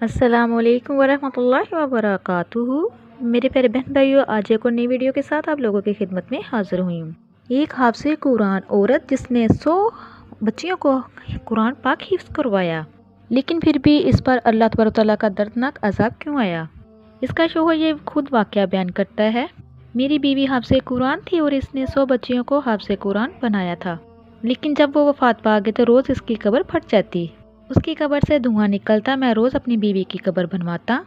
السلام علیکم ورحمۃ اللہ وبرکاتہ۔ میرے پیارے بہن بھائیوں، آج ایک اور نئی ویڈیو کے ساتھ آپ لوگوں کی خدمت میں حاضر ہوئی ہوں۔ ایک حافظ قرآن عورت جس نے 100 بچیوں کو قرآن پاک حفظ کروایا، لیکن پھر بھی اس پر اللہ تبارک و تعالیٰ کا دردناک عذاب کیوں آیا؟ اس کا شوہر یہ خود واقعہ بیان کرتا ہے۔ میری بیوی حافظ قرآن تھی اور اس نے 100 بچیوں کو حافظ قرآن بنایا تھا، لیکن جب وہ وفات پا گئے تو روز اس کی قبر پھٹ جاتی، اس کی قبر سے دھواں نکلتا۔ میں روز اپنی بیوی کی قبر بنواتا۔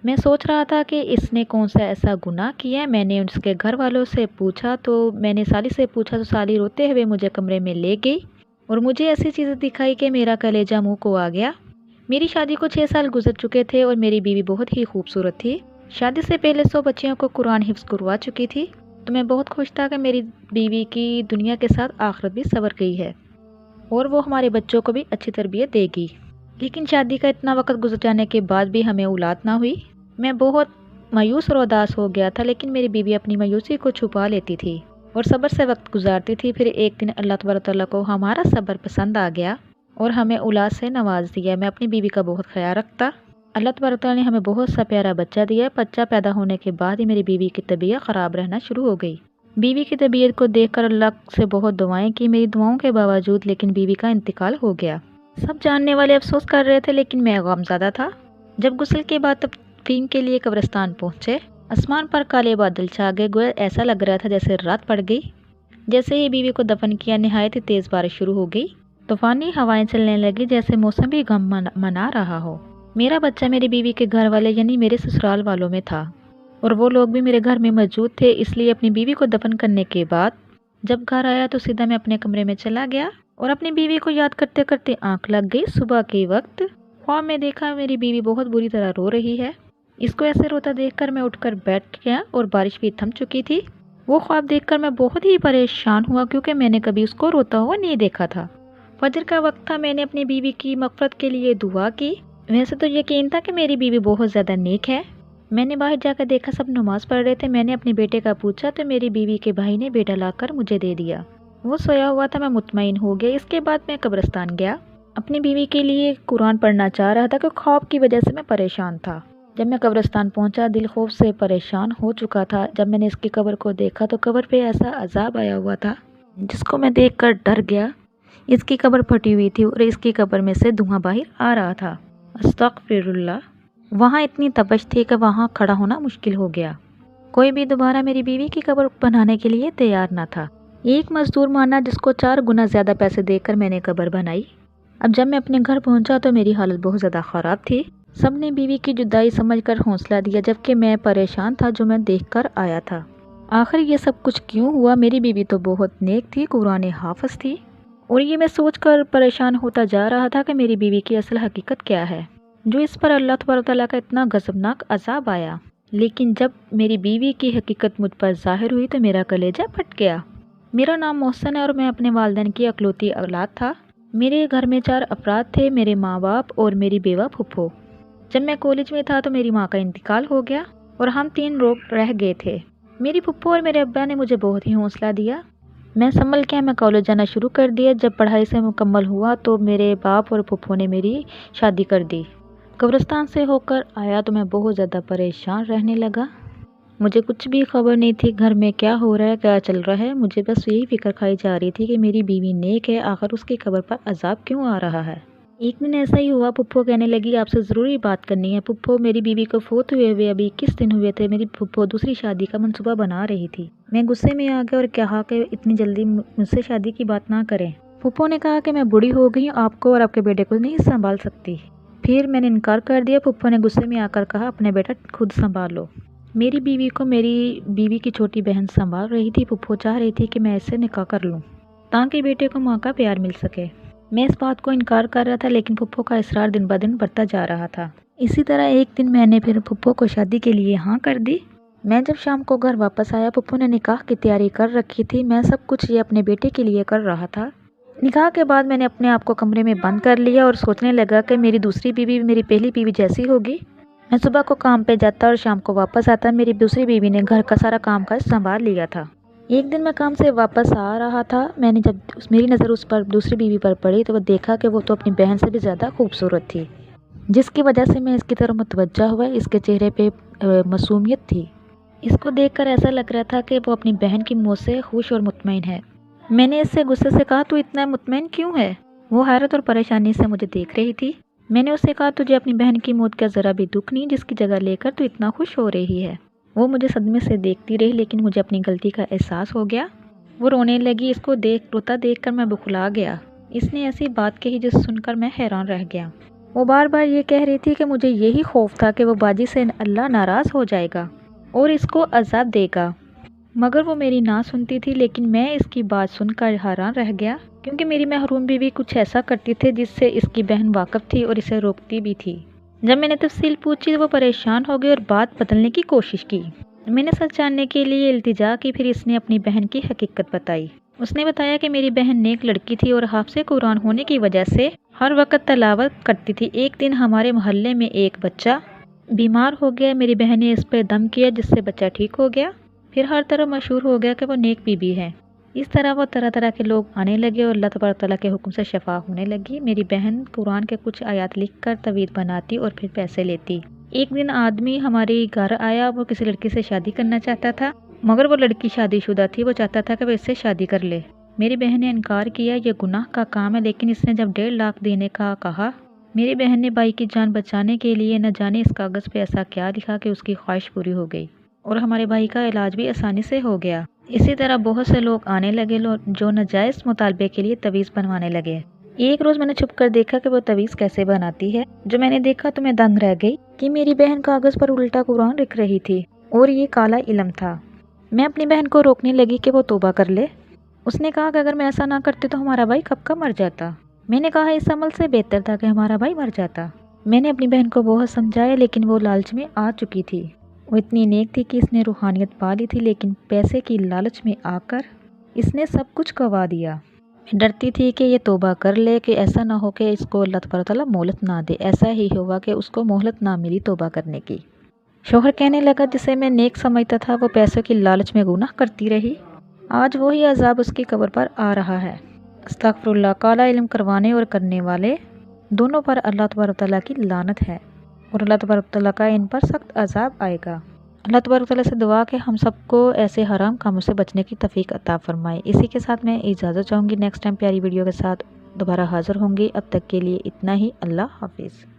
میں سوچ رہا تھا کہ اس نے کون سا ایسا گناہ کیا ہے۔ میں نے اس کے گھر والوں سے پوچھا تو سالی روتے ہوئے مجھے کمرے میں لے گئی اور مجھے ایسی چیزیں دکھائی کہ میرا کلیجہ منہ کو آ گیا۔ میری شادی کو 6 سال گزر چکے تھے اور میری بیوی بہت ہی خوبصورت تھی۔ شادی سے پہلے 100 بچیوں کو قرآن حفظ کروا چکی تھی، تو میں بہت خوش تھا کہ میری بیوی کی دنیا کے ساتھ آخرت بھی سنور گئی ہے اور وہ ہمارے بچوں کو بھی اچھی تربیت دے گی۔ لیکن شادی کا اتنا وقت گزر جانے کے بعد بھی ہمیں اولاد نہ ہوئی۔ میں بہت مایوس اور اداس ہو گیا تھا، لیکن میری بیوی اپنی مایوسی کو چھپا لیتی تھی اور صبر سے وقت گزارتی تھی۔ پھر ایک دن اللہ تبارک و تعالیٰ کو ہمارا صبر پسند آ گیا اور ہمیں اولاد سے نواز دیا۔ میں اپنی بیوی کا بہت خیال رکھتا۔ اللہ تبارک و تعالیٰ نے ہمیں بہت سا پیارا بچہ دیا۔ بچہ پیدا ہونے کے بعد ہی میری بیوی کی طبیعت خراب رہنا شروع ہو گئی۔ بیوی کی طبیعت کو دیکھ کر اللہ سے بہت دعائیں کی۔ میری دعاؤں کے باوجود لیکن بیوی کا انتقال ہو گیا۔ سب جاننے والے افسوس کر رہے تھے، لیکن میں غمزدہ تھا۔ جب غسل کے بعد تدفین کے لیے قبرستان پہنچے، آسمان پر کالے بادل چھا گئے، گویا ایسا لگ رہا تھا جیسے رات پڑ گئی۔ جیسے ہی بیوی کو دفن کیا، نہایت ہی تیز بارش شروع ہو گئی۔ طوفانی ہوائیں چلنے لگی، جیسے موسم بھی غم منا رہا ہو۔ میرا بچہ میری بیوی کے گھر والے یعنی میرے سسرال والوں میں تھا اور وہ لوگ بھی میرے گھر میں موجود تھے، اس لیے اپنی بیوی کو دفن کرنے کے بعد جب گھر آیا تو سیدھا میں اپنے کمرے میں چلا گیا اور اپنی بیوی کو یاد کرتے کرتے آنکھ لگ گئی۔ صبح کے وقت خواب میں دیکھا میری بیوی بہت بری طرح رو رہی ہے۔ اس کو ایسے روتا دیکھ کر میں اٹھ کر بیٹھ گیا اور بارش بھی تھم چکی تھی۔ وہ خواب دیکھ کر میں بہت ہی پریشان ہوا، کیونکہ میں نے کبھی اس کو روتا ہوا نہیں دیکھا تھا۔ فجر کا وقت تھا، میں نے اپنی بیوی کی مغفرت کے لیے دعا کی۔ ویسے تو یقین تھا کہ میری بیوی بہت زیادہ نیک ہے۔ میں نے باہر جا کر دیکھا سب نماز پڑھ رہے تھے۔ میں نے اپنے بیٹے کا پوچھا تو میری بیوی کے بھائی نے بیٹا لا کر مجھے دے دیا۔ وہ سویا ہوا تھا، میں مطمئن ہو گیا۔ اس کے بعد میں قبرستان گیا، اپنی بیوی کے لیے قرآن پڑھنا چاہ رہا تھا کہ خواب کی وجہ سے میں پریشان تھا۔ جب میں قبرستان پہنچا، دل خوف سے پریشان ہو چکا تھا۔ جب میں نے اس کی قبر کو دیکھا تو قبر پہ ایسا عذاب آیا ہوا تھا جس کو میں دیکھ کر ڈر گیا۔ اس کی قبر پھٹی ہوئی تھی اور اس کی قبر میں سے دھواں باہر آ رہا تھا۔ استغفر اللہ۔ وہاں اتنی تپش تھی کہ وہاں کھڑا ہونا مشکل ہو گیا۔ کوئی بھی دوبارہ میری بیوی کی قبر بنانے کے لیے تیار نہ تھا۔ ایک مزدور مانا جس کو 4 گنا زیادہ پیسے دے کر میں نے قبر بنائی۔ اب جب میں اپنے گھر پہنچا تو میری حالت بہت زیادہ خراب تھی۔ سب نے بیوی کی جدائی سمجھ کر حوصلہ دیا، جبکہ میں پریشان تھا جو میں دیکھ کر آیا تھا۔ آخر یہ سب کچھ کیوں ہوا؟ میری بیوی تو بہت نیک تھی، قرآن حافظ تھی، اور یہ میں سوچ کر پریشان ہوتا جا رہا تھا کہ میری بیوی کی اصل حقیقت کیا ہے جو اس پر اللہ تبارک و تعالیٰ کا اتنا غضبناک عذاب آیا۔ لیکن جب میری بیوی کی حقیقت مجھ پر ظاہر ہوئی تو میرا کلیجہ پھٹ گیا۔ میرا نام محسن ہے اور میں اپنے والدین کی اکلوتی اولاد تھا۔ میرے گھر میں 4 افراد تھے، میرے ماں باپ اور میری بیوہ پھپھو۔ جب میں کالج میں تھا تو میری ماں کا انتقال ہو گیا اور ہم 3 لوگ رہ گئے تھے۔ میری پھپھو اور میرے ابا نے مجھے بہت ہی حوصلہ دیا۔ میں سنبھل کے میں کالج جانا شروع کر دیا۔ جب پڑھائی سے مکمل ہوا تو میرے باپ اور پھپھو نے میری شادی کر دی۔ قبرستان سے ہو کر آیا تو میں بہت زیادہ پریشان رہنے لگا۔ مجھے کچھ بھی خبر نہیں تھی گھر میں کیا ہو رہا ہے، کیا چل رہا ہے۔ مجھے بس یہی فکر کھائی جا رہی تھی کہ میری بیوی نیک ہے، آخر اس کی قبر پر عذاب کیوں آ رہا ہے۔ ایک دن ایسا ہی ہوا، پھپھو کہنے لگی آپ سے ضروری بات کرنی ہے۔ پھپھو میری بیوی کو فوت ہوئے ابھی 21 دن ہوئے تھے۔ میری پھپھو دوسری شادی کا منصوبہ بنا رہی تھی۔ میں غصے میں آ گیا اور کہا کہ اتنی جلدی مجھ سے شادی کی بات نہ کریں۔ پھپھو نے کہا کہ میں بوڑھی ہو گئی ہوں، آپ کو اور آپ کے بیٹے کو نہیں سنبھال سکتی۔ پھر میں نے انکار کر دیا۔ پھپھو نے غصے میں آ کر کہا اپنے بیٹا خود سنبھال لو۔ میری بیوی کو میری بیوی کی چھوٹی بہن سنبھال رہی تھی۔ پھپھو چاہ رہی تھی کہ میں اس سے نکاح کر لوں تاکہ بیٹے کو ماں کا پیار مل سکے۔ میں اس بات کو انکار کر رہا تھا، لیکن پھپھو کا اصرار دن بہ دن بڑھتا جا رہا تھا۔ اسی طرح ایک دن میں نے پھر پھپھو کو شادی کے لیے ہاں کر دی۔ میں جب شام کو گھر واپس آیا، پھپھو نے نکاح کی تیاری کر رکھی تھی۔ میں سب کچھ یہ اپنے بیٹے کے لیے کر رہا تھا۔ نکاح کے بعد میں نے اپنے آپ کو کمرے میں بند کر لیا اور سوچنے لگا کہ میری دوسری بیوی میری پہلی بیوی جیسی ہوگی۔ میں صبح کو کام پہ جاتا اور شام کو واپس آتا۔ میری دوسری بیوی نے گھر کا سارا کام کاج سنبھال لیا تھا۔ ایک دن میں کام سے واپس آ رہا تھا، میں نے جب میری نظر اس پر دوسری بیوی پر پڑی تو وہ دیکھا کہ وہ تو اپنی بہن سے بھی زیادہ خوبصورت تھی۔ جس کی وجہ سے میں اس کی طرف متوجہ ہوا۔ اس کے چہرے پہ معصومیت تھی۔ اس کو دیکھ کر ایسا لگ رہا تھا کہ وہ اپنی بہن کی موت سے خوش اور مطمئن ہے۔ میں نے اس سے غصے سے کہا، تو اتنا مطمئن کیوں ہے؟ وہ حیرت اور پریشانی سے مجھے دیکھ رہی تھی۔ میں نے اس سے کہا، تجھے اپنی بہن کی موت کا ذرا بھی دکھ نہیں، جس کی جگہ لے کر تو اتنا خوش ہو رہی ہے؟ وہ مجھے صدمے سے دیکھتی رہی، لیکن مجھے اپنی غلطی کا احساس ہو گیا۔ وہ رونے لگی۔ اس کو روتا دیکھ کر میں بکھلا گیا۔ اس نے ایسی بات کہی جس سن کر میں حیران رہ گیا۔ وہ بار بار یہ کہہ رہی تھی کہ مجھے یہی خوف تھا کہ وہ باجی سے اللہ ناراض ہو جائے گا اور اس کو عذاب دے گا، مگر وہ میری نہ سنتی تھی۔ لیکن میں اس کی بات سن کر حیران رہ گیا، کیونکہ میری محروم بیوی کچھ ایسا کرتی تھی جس سے اس کی بہن واقف تھی اور اسے روکتی بھی تھی۔ جب میں نے تفصیل پوچھی تو وہ پریشان ہو گئی اور بات بدلنے کی کوشش کی۔ میں نے سچ جاننے کے لیے التجا کی، پھر اس نے اپنی بہن کی حقیقت بتائی۔ اس نے بتایا کہ میری بہن نیک لڑکی تھی اور حافظ قرآن ہونے کی وجہ سے ہر وقت تلاوت کرتی تھی۔ ایک دن ہمارے محلے میں ایک بچہ بیمار ہو گیا، میری بہن نے اس پہ دم کیا جس سے بچہ ٹھیک ہو گیا۔ پھر ہر طرف مشہور ہو گیا کہ وہ نیک بیوی ہے۔ اس طرح وہ طرح طرح کے لوگ آنے لگے اور اللہ تبارک تعالیٰ کے حکم سے شفا ہونے لگی۔ میری بہن قرآن کے کچھ آیات لکھ کر تعویذ بناتی اور پھر پیسے لیتی۔ ایک دن آدمی ہمارے گھر آیا، وہ کسی لڑکی سے شادی کرنا چاہتا تھا، مگر وہ لڑکی شادی شدہ تھی۔ وہ چاہتا تھا کہ وہ اس سے شادی کر لے۔ میری بہن نے انکار کیا، یہ گناہ کا کام ہے، لیکن اس نے جب 1.5 لاکھ دینے کا کہا، میری بہن نے بھائی کی جان بچانے کے لیے نہ جانے اس کاغذ پہ ایسا کیا لکھا کہ اس کی خواہش پوری ہو گئی اور ہمارے بھائی کا علاج بھی آسانی سے ہو گیا۔ اسی طرح بہت سے لوگ آنے لگے جو ناجائز مطالبے کے لیے تعویذ بنوانے لگے۔ ایک روز میں نے چھپ کر دیکھا کہ وہ تعویذ کیسے بناتی ہے۔ جو میں نے دیکھا تو میں دنگ رہ گئی کہ میری بہن کاغذ پر الٹا قرآن لکھ رہی تھی اور یہ کالا علم تھا۔ میں اپنی بہن کو روکنے لگی کہ وہ توبہ کر لے۔ اس نے کہا کہ اگر میں ایسا نہ کرتی تو ہمارا بھائی کب کا مر جاتا۔ میں نے کہا اس عمل سے بہتر تھا کہ ہمارا بھائی مر جاتا۔ میں نے اپنی بہن کو بہت سمجھایا، لیکن وہ لالچ میں آ چکی تھی۔ وہ اتنی نیک تھی کہ اس نے روحانیت پا لی تھی، لیکن پیسے کی لالچ میں آ کر اس نے سب کچھ گنوا دیا۔ میں ڈرتی تھی کہ یہ توبہ کر لے، کہ ایسا نہ ہو کہ اس کو اللہ تبارک تعالیٰ مہلت نہ دے۔ ایسا ہی ہوا کہ اس کو مہلت نہ ملی توبہ کرنے کی۔ شوہر کہنے لگا، جسے میں نیک سمجھتا تھا وہ پیسوں کی لالچ میں گناہ کرتی رہی، آج وہی عذاب اس کی قبر پر آ رہا ہے۔ استغفر اللہ۔ کالا علم کروانے اور کرنے والے دونوں پر اللہ تبارک تعالیٰ کی لعنت ہے اور اللہ تبارک تعالیٰ کا ان پر سخت عذاب آئے گا۔ اللہ تبارک تعالیٰ سے دعا کہ ہم سب کو ایسے حرام کاموں سے بچنے کی توفیق عطا فرمائے۔ اسی کے ساتھ میں اجازت چاہوں گی، نیکسٹ ٹائم پیاری ویڈیو کے ساتھ دوبارہ حاضر ہوں گی۔ اب تک کے لیے اتنا ہی، اللہ حافظ۔